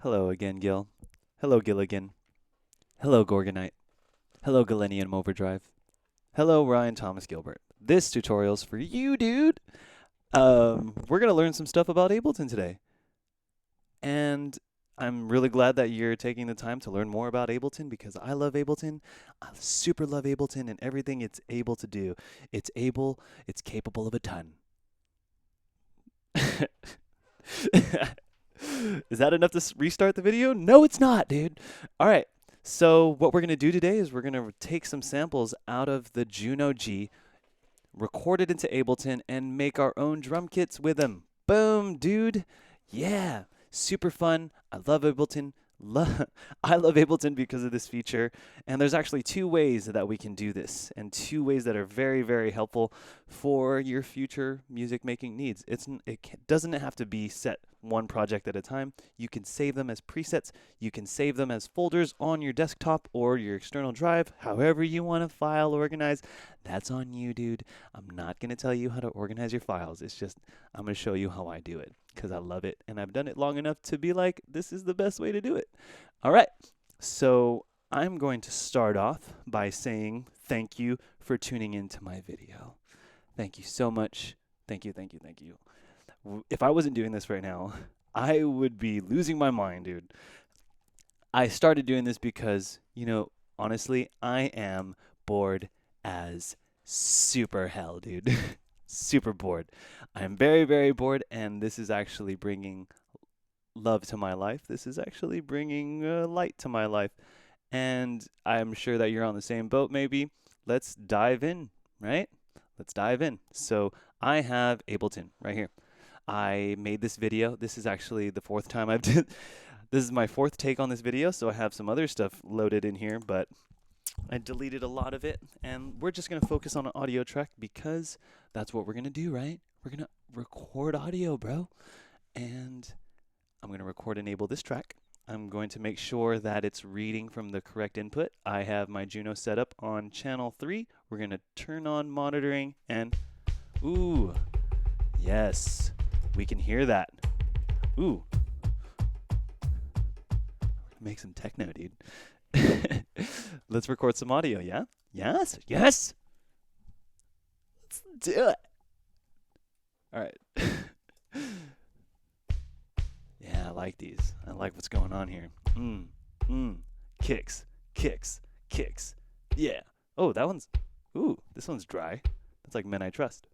Hello again, Gil. Hello, Gilligan. Hello, Gorgonite. Hello, Galenium Overdrive. Hello, Ryan Thomas Gilbert. This tutorial's for you, dude. We're gonna learn some stuff about Ableton today, and I'm really glad that you're taking the time to learn more about Ableton because I love Ableton. I super love Ableton and everything it's able to do. It's capable of a ton. Is that enough to restart the video? No, it's not, dude. All right. So what we're going to do today is we're going to take some samples out of the Juno G, record it into Ableton, and make our own drum kits with them. Boom, dude. Yeah. Super fun. I love Ableton. I love Ableton because of this feature. And there's actually two ways that we can do this, and two ways that are very, very helpful for your future music making needs. Doesn't have to be set one project at a time. You can save them as presets. You can save them as folders on your desktop or your external drive, however you want to file organize. That's on you, dude. I'm not going to tell you how to organize your files. It's just, I'm going to show you how I do it because I love it. And I've done it long enough to be like, this is the best way to do it. All right. So I'm going to start off by saying thank you for tuning into my video. Thank you so much. Thank you, thank you, thank you. If I wasn't doing this right now, I would be losing my mind, dude. I started doing this because, honestly, I am bored as super hell, dude. Super bored. I'm very, very bored, and this is actually bringing love to my life. This is actually bringing light to my life. And I'm sure that you're on the same boat, maybe. Let's dive in, right? Let's dive in. So I have Ableton right here. I made this video. This is actually the fourth time I've did. This is my fourth take on this video, so I have some other stuff loaded in here, but I deleted a lot of it, and we're just going to focus on an audio track because that's what we're going to do, right? We're going to record audio, bro. And I'm going to record enable this track. I'm going to make sure that it's reading from the correct input. I have my Juno set up on channel 3. We're going to turn on monitoring and, ooh, yes, we can hear that. Ooh. Make some techno, dude. Let's record some audio, yeah? Yes? Yes? Let's do it. All right. Yeah, I like these. I like what's going on here. Kicks, kicks, kicks. Yeah. Oh, this one's dry. That's like Men I Trust.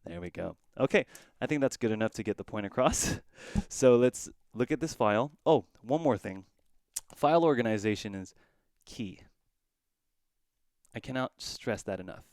There we go. Okay, I think that's good enough to get the point across. So let's look at this file. Oh, one more thing. File organization is key. I cannot stress that enough.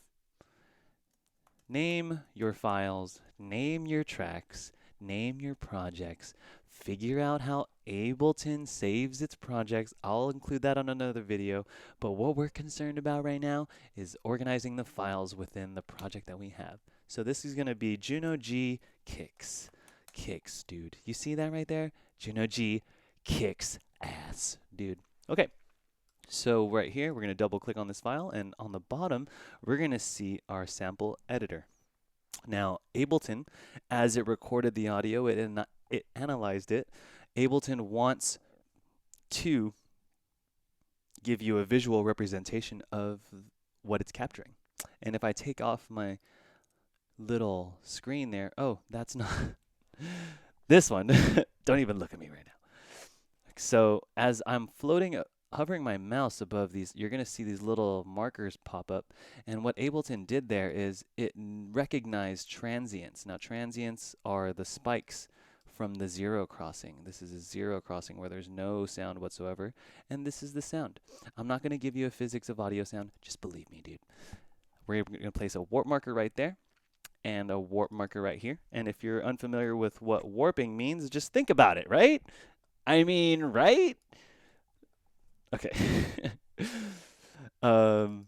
Name your files, name your tracks, name your projects, figure out how Ableton saves its projects. I'll include that on another video, but what we're concerned about right now is organizing the files within the project that we have. So this is going to be Juno G Kicks. Kicks, dude. You see that right there? Juno G kicks ass, dude. Okay. So right here, we're going to double click on this file, and on the bottom, we're going to see our sample editor. Now, Ableton, as it recorded the audio, it analyzed it. Ableton wants to give you a visual representation of what it's capturing. And if I take off my little screen there, oh, that's not this one. Don't even look at me right now. So as I'm hovering my mouse above these, you're going to see these little markers pop up. And what Ableton did there is it recognized transients. Now, transients are the spikes from the zero crossing. This is a zero crossing where there's no sound whatsoever. And this is the sound. I'm not going to give you a physics of audio sound. Just believe me, dude. We're going to place a warp marker right there and a warp marker right here. And if you're unfamiliar with what warping means, just think about it, right? I mean, right? Okay. I'm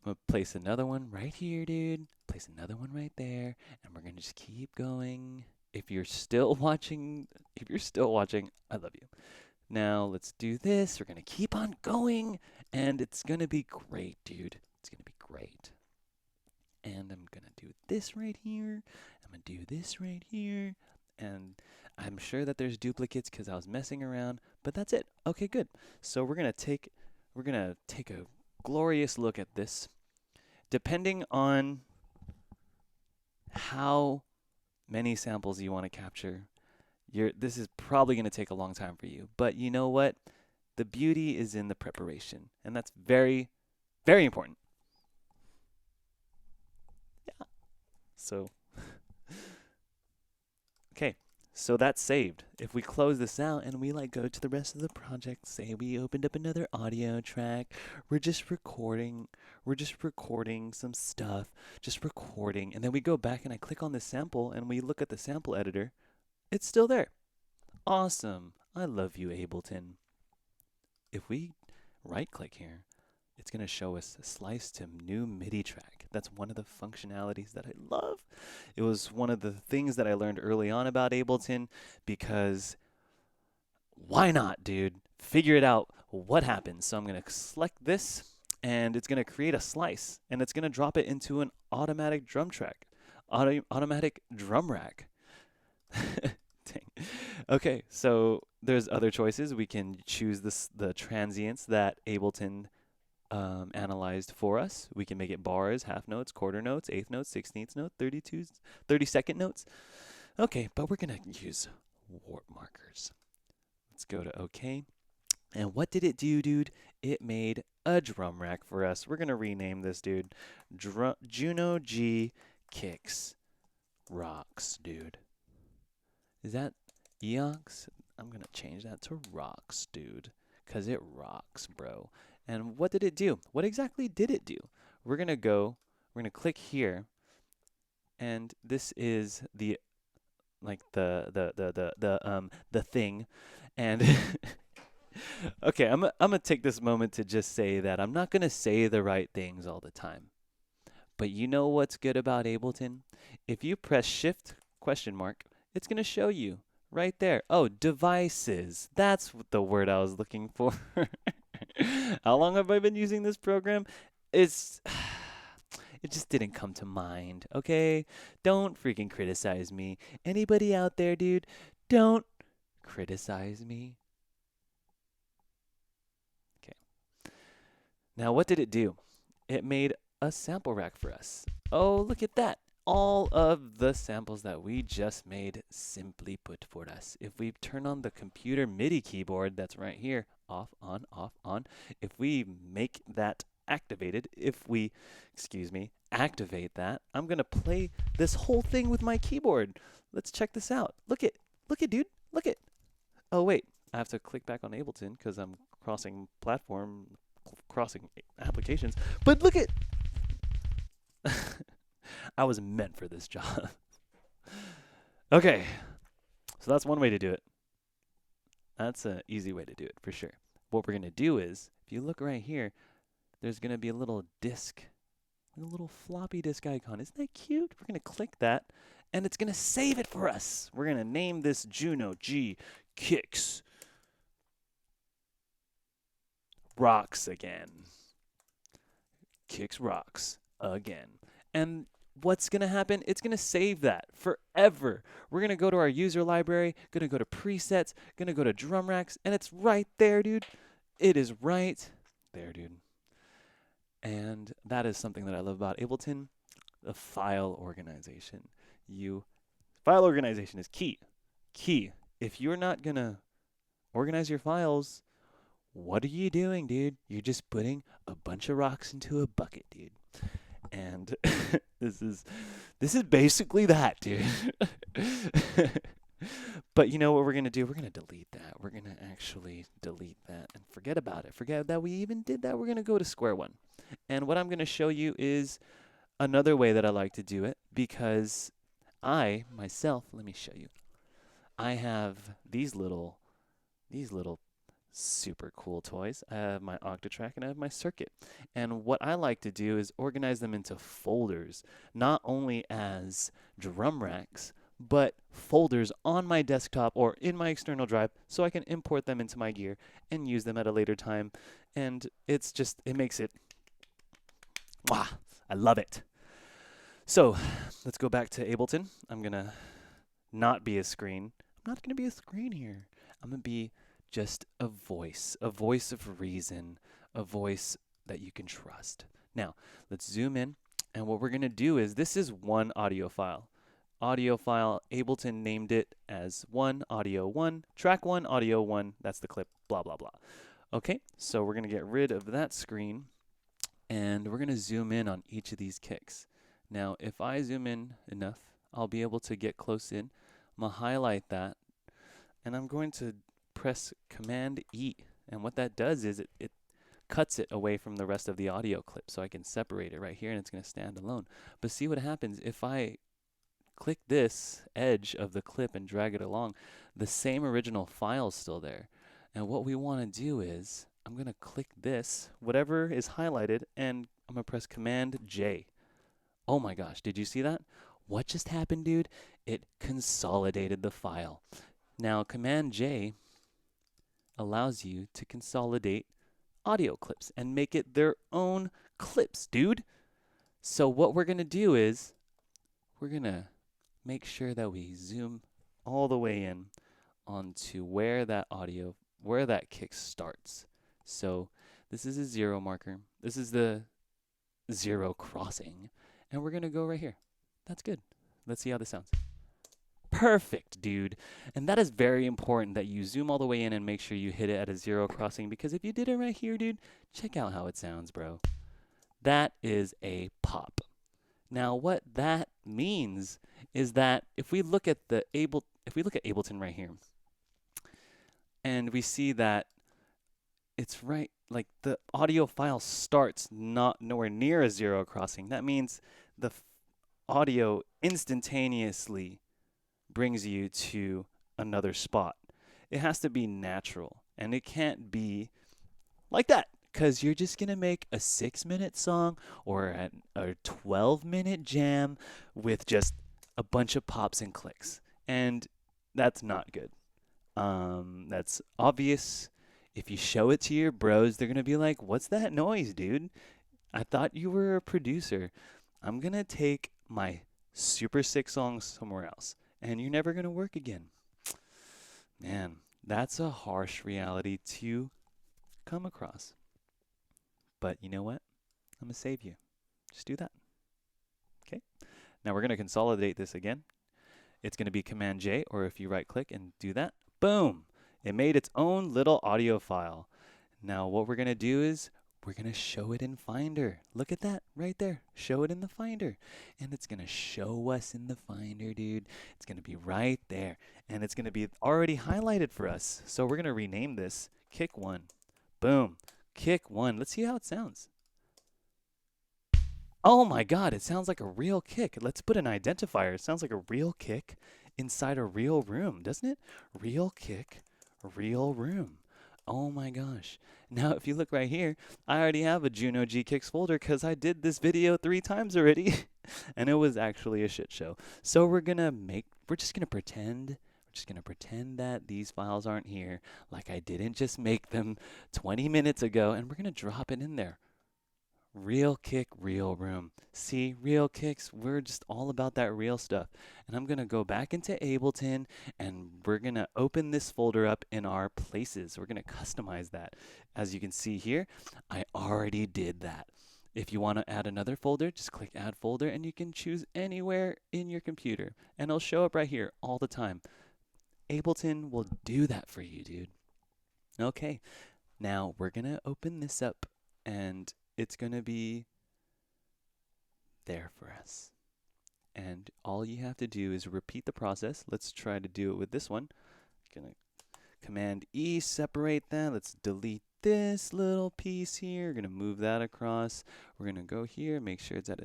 gonna place another one right here, dude. Place another one right there, and we're gonna just keep going. If you're still watching, I love you. Now let's do this. We're gonna keep on going, and it's gonna be great, dude. It's gonna be great. And I'm gonna do this right here. I'm gonna do this right here. And I'm sure that there's duplicates because I was messing around, but that's it. Okay, good. So we're gonna take a glorious look at this. Depending on how many samples you want to capture, this is probably going to take a long time for you. But you know what? The beauty is in the preparation, and that's very, very important. Yeah. So, okay. So that's saved. If we close this out and we go to the rest of the project, say we opened up another audio track, we're just recording some stuff, just recording, and then we go back and I click on the sample and we look at the sample editor, it's still there. Awesome. I love you, Ableton. If we right click here, it's going to show us a slice to new MIDI track. That's one of the functionalities that I love. It was one of the things that I learned early on about Ableton because why not, dude? Figure it out. What happens? So I'm going to select this and it's going to create a slice and it's going to drop it into an automatic drum track, automatic drum rack. Dang. Okay, so there's other choices. We can choose the transients that Ableton analyzed for us. We can make it bars, half notes, quarter notes, eighth notes, 16th note, 32nd notes. Okay, but we're going to use warp markers. Let's go to OK. And what did it do, dude? It made a drum rack for us. We're going to rename this, dude. Juno G Kicks Rocks, dude. Is that Eox? I'm going to change that to Rocks, dude, because it rocks, bro. And what did it do? What exactly did it do? We're going to click here, and this is the thing. And okay, I'm going to take this moment to just say that I'm not going to say the right things all the time. But you know what's good about Ableton? If you press Shift ? It's going to show you right there. Oh, devices. That's the word I was looking for. How long have I been using this program? It just didn't come to mind, okay? Don't freaking criticize me. Anybody out there, dude, don't criticize me. Okay. Now, what did it do? It made a sample rack for us. Oh, look at that. All of the samples that we just made simply put for us. If we turn on the computer MIDI keyboard that's right here, off, on, if we make that activated, activate that, I'm going to play this whole thing with my keyboard. Let's check this out. Look it, dude, look it. Oh, wait, I have to click back on Ableton because I'm crossing applications, but look it. I was meant for this job. Okay, so that's one way to do it. That's an easy way to do it for sure. What we're going to do is, if you look right here, there's going to be a little disk, a little floppy disk icon. Isn't that cute? We're going to click that, and it's going to save it for us. We're going to name this Juno G Kicks Rocks again. Kicks Rocks again. And what's going to happen? It's going to save that forever. We're going to go to our user library, going to go to presets, going to go to drum racks, and it's right there, dude. It is right there, dude. And that is something that I love about Ableton, the file organization. File organization is key. If you're not going to organize your files, what are you doing, dude? You're just putting a bunch of rocks into a bucket, dude. And this is basically that, dude. But you know what we're going to do? We're going to delete that. We're going to actually delete that and forget about it. Forget that we even did that. We're going to go to square one. And what I'm going to show you is another way that I like to do it, because I, myself, let me show you. I have these little super cool toys. I have my Octatrack and I have my circuit. And what I like to do is organize them into folders, not only as drum racks, but folders on my desktop or in my external drive so I can import them into my gear and use them at a later time. And it makes it, wow, I love it. So let's go back to Ableton. I'm going to not be a screen. not going to be a screen here. I'm going to be just a voice of reason, a voice that you can trust. Now, let's zoom in. And what we're going to do is, this is one audio file. Audio file, Ableton named it as 1, audio 1, track 1, audio 1. That's the clip, blah, blah, blah. Okay, so we're going to get rid of that screen. And we're going to zoom in on each of these kicks. Now, if I zoom in enough, I'll be able to get close in. I'm going to highlight that. And I'm going to press Command E. And what that does is it cuts it away from the rest of the audio clip. So I can separate it right here and it's going to stand alone. But see what happens if I click this edge of the clip and drag it along. The same original file is still there. And what we want to do is, I'm going to click this, whatever is highlighted, and I'm going to press Command J. Oh my gosh, did you see that? What just happened, dude? It consolidated the file. Now, Command J allows you to consolidate audio clips and make it their own clips, dude. So what we're going to do is, we're going to make sure that we zoom all the way in onto where that kick starts. So this is a 0 marker. This is the 0 crossing. And we're going to go right here. That's good. Let's see how this sounds. Perfect, dude. And that is very important that you zoom all the way in and make sure you hit it at a 0 crossing, because if you did it right here, dude, check out how it sounds, bro. That is a pop. Now, what that means is that if we look at Ableton right here, and we see that it's right, like the audio file starts nowhere near a 0 crossing. That means the audio instantaneously brings you to another spot. It has to be natural, and it can't be like that, because you're just going to make a 6-minute song or a 12-minute jam with just a bunch of pops and clicks, and that's not good. That's obvious. If you show it to your bros, they're going to be like, what's that noise, dude? I thought you were a producer. I'm going to take my super sick songs somewhere else, and you're never going to work again. Man, that's a harsh reality to come across. But you know what? I'm going to save you. Just do that. Okay? Now we're going to consolidate this again. It's going to be Command J, or if you right click and do that, boom! It made its own little audio file. Now what we're going to do is we're going to show it in Finder. Look at that right there. Show it in the Finder. And it's going to show us in the Finder, dude. It's going to be right there. And it's going to be already highlighted for us. So we're going to rename this Kick 1. Boom. Kick 1. Let's see how it sounds. Oh my God, it sounds like a real kick. Let's put an identifier. It sounds like a real kick inside a real room, doesn't it? Real kick, real room. Oh my gosh. Now if you look right here, I already have a Juno G Kicks folder because I did this video 3 times already. And it was actually a shit show. So we're just gonna pretend that these files aren't here, like I didn't just make them 20 minutes ago, and we're gonna drop it in there. Real kick, real room. See, real kicks, we're just all about that real stuff. And I'm going to go back into Ableton, and we're going to open this folder up in our places. We're going to customize that. As you can see here, I already did that. If you want to add another folder, just click Add Folder, and you can choose anywhere in your computer. And it'll show up right here all the time. Ableton will do that for you, dude. Okay, now we're going to open this up, and it's going to be there for us. And all you have to do is repeat the process. Let's try to do it with this one. Gonna Command E, separate that. Let's delete this little piece here. We're going to move that across. We're going to go here, make sure it's at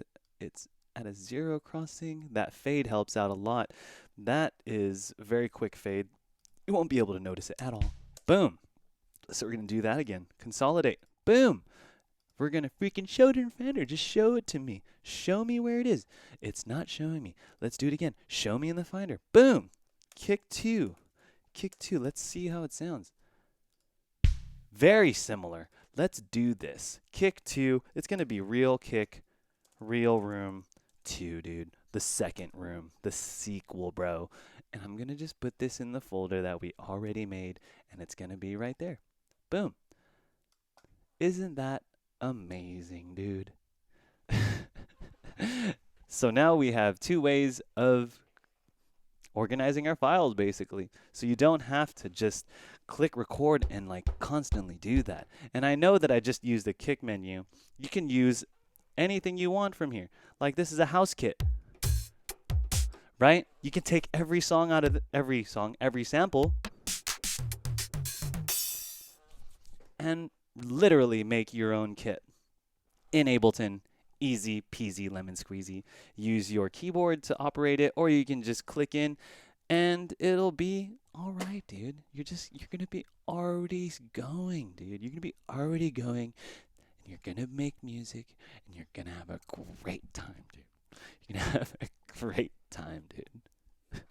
a 0 crossing. That fade helps out a lot. That is a very quick fade. You won't be able to notice it at all. Boom. So we're going to do that again. Consolidate. Boom. We're going to freaking show it in Finder. Just show it to me. Show me where it is. It's not showing me. Let's do it again. Show me in the Finder. Boom. Kick 2. Kick 2. Let's see how it sounds. Very similar. Let's do this. Kick 2. It's going to be real kick, real room 2, dude. the second room, the sequel, bro. And I'm going to just put this in the folder that we already made, and it's going to be right there. Boom. Isn't that amazing, dude? So now we have two ways of organizing our files, basically. So you don't have to just click record and like constantly do that. And I know that I just used the kick menu. You can use anything you want from here. Like this is a house kit, right? You can take every song out of every sample, and literally make your own kit in Ableton. Easy peasy lemon squeezy. Use your keyboard to operate it, or you can just click in and it'll be all right, dude. You're gonna be already going, dude. You're gonna be already going, and you're gonna make music, and you're gonna have a great time, dude. You're gonna have a great time, dude.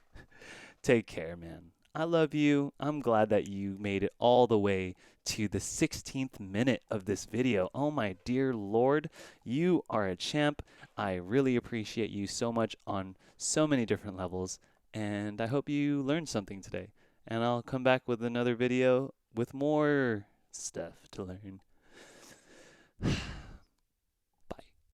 Take care, man. I love you. I'm glad that you made it all the way to the 16th minute of this video. Oh my dear Lord, you are a champ. I really appreciate you so much on so many different levels, and I hope you learned something today. And I'll come back with another video with more stuff to learn.